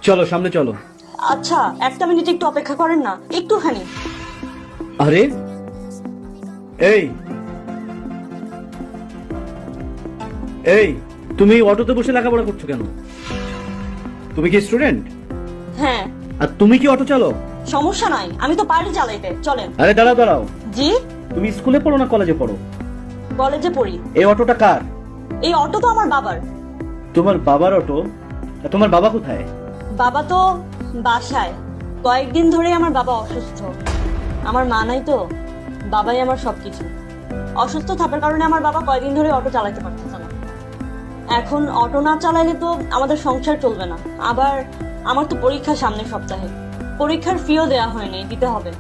চলো সামনে চলো। আচ্ছা, একটা মিনিট একটু অপেক্ষা করেন না, একটুখানি। আরে এই এই তুমি এই অটোতে বসে লেখাপড়া করছো কেন? তুমি কি স্টুডেন্ট? হ্যাঁ। আর তুমি কি অটো চালক? সমস্যা নাই, আমি তো পারি চালাইতে, চলেন। আরে দাঁড়াও দাঁড়াও, জি? তুমি স্কুলে পড়ো না কলেজে পড়ো? কলেজে পড়ি। এই অটোটা কার? এই অটো তো আমার বাবার। তোমার বাবার অটো? আর তোমার বাবা কোথায়? বাবা তো বাসায়, কয়েকদিন ধরে আমার বাবা অসুস্থ। আমার মা নাই তো, বাবাই আমার সবকিছু। অসুস্থ থাকার কারণে আমার বাবা কয়েকদিন ধরে অটো চালাতে পারতেছে না। এখন অটো না চালাইলে তো আমাদের সংসার চলবে না। আবার আমার তো পরীক্ষা সামনের সপ্তাহে, পরীক্ষার ফিও দেওয়া হয়নি, দিতে হবে।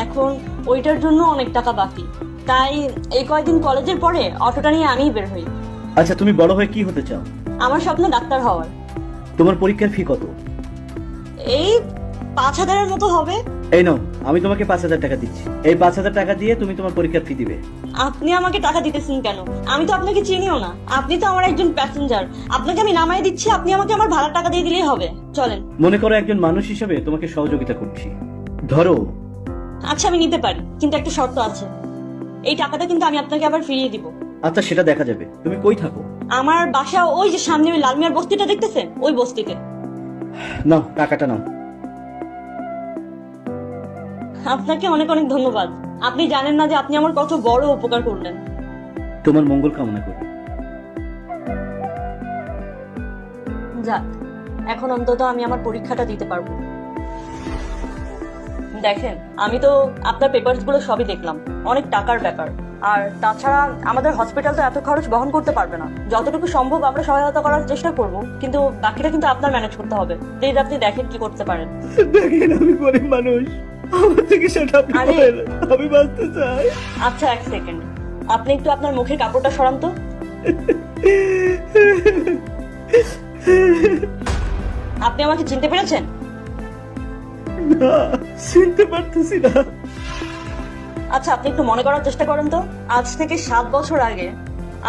এখন ওইটার জন্য অনেক টাকা বাকি, তাই এই কয়েকদিন কলেজের পরে অটোটা নিয়ে আমিই বের হই। আচ্ছা, তুমি বড় হয়ে কি হতে চাও? আমার স্বপ্ন ডাক্তার হওয়ার। তোমার পরীক্ষার ফি কত? এই 5,000-এর মতো হবে। এই নাও, আমি তোমাকে 5,000 টাকা দিচ্ছি। এই 5,000 টাকা দিয়ে তুমি তোমার পরীক্ষার ফি দিবে। আপনি আমাকে টাকা দিতেছেন কেন? আমি তো আপনাকে চিনিও না। আপনি তো আমার একজন প্যাসেঞ্জার। আপনাকে আমি নামাই দিচ্ছি, আপনি আমাকে আমার ভাড়ার টাকা দিয়ে দিলেই হবে। চলেন। মনে করো একজন মানুষ হিসেবে তোমাকে সহযোগিতা করছি, ধরো। আচ্ছা, আমি নিতে পারি, কিন্তু একটা শর্ত আছে। এই টাকাটা কিন্তু আমি আপনাকে আবার ফিরিয়ে দিব। আচ্ছা, সেটা দেখা যাবে। তুমি কই থাকো? আমার বাসা ওই যে সামনে ওই লালমিয়ার বস্তিটা দেখতেছেন, ওই বস্তিতে। নাও টাকাটা নাও। আপনাকে অনেক অনেক ধন্যবাদ। আপনি জানেন না যে আপনি আমার কত বড় উপকার করলেন। তোমার মঙ্গল কামনা করি। যাক, এখন অন্তত আমি আমার পরীক্ষাটা দিতে পারবো। দেখেন, আমি তো আপনার পেপারস গুলো সবই দেখলাম, অনেক টাকার ব্যাপার। আর তাছাড়া আমাদের হসপিটাল তো এত খরচ বহন করতে পারবে না। যতটুকু সম্ভব আমরা সহায়তা করার চেষ্টা করব, কিন্তু বাকিটা কিন্তু আপনার ম্যানেজ করতে হবে। প্লিজ আপনি দেখেন কি করতে পারেন। দেখেন, আমি গরিব মানুষ, আমার থেকে সেটা আপনি আরে! করেন। আমি বাঁচতে চাই। আচ্ছা, এক সেকেন্ড, আপনি একটু আপনার মুখের কাপড়টা সরান তো। আপনি আমাকে চিনতে পেরেছেন? না, চিনতে পারতেছি না। আচ্ছা, আপনি একটু মনে করার চেষ্টা করেন তো। আজ থেকে 7 বছর আগে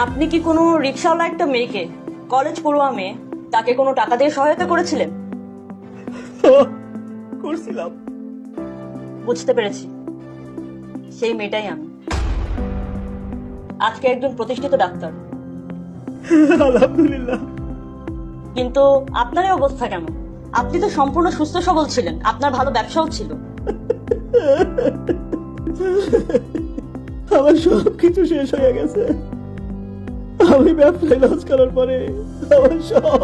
আপনি কি কোনো রিক্সাওয়ালা একটা মেয়েকে, কলেজ পড়ুয়া মেয়ে, তাকে কোনো টাকা দিয়ে সহায়তা করেছিলেন? করছিলাম। বুঝতে পেরেছি, সেই মেয়েটাই আমি। আজকে একজন প্রতিষ্ঠিত ডাক্তার। আলহামদুলিল্লাহ। কিন্তু আপনার এই অবস্থা কেন? আপনি তো সম্পূর্ণ সুস্থ সবল ছিলেন, আপনার ভালো ব্যবসাও ছিল। আমার সবকিছু শেষ হয়ে গেছে। আমি ব্যবসায় লস করার পরে আমার সব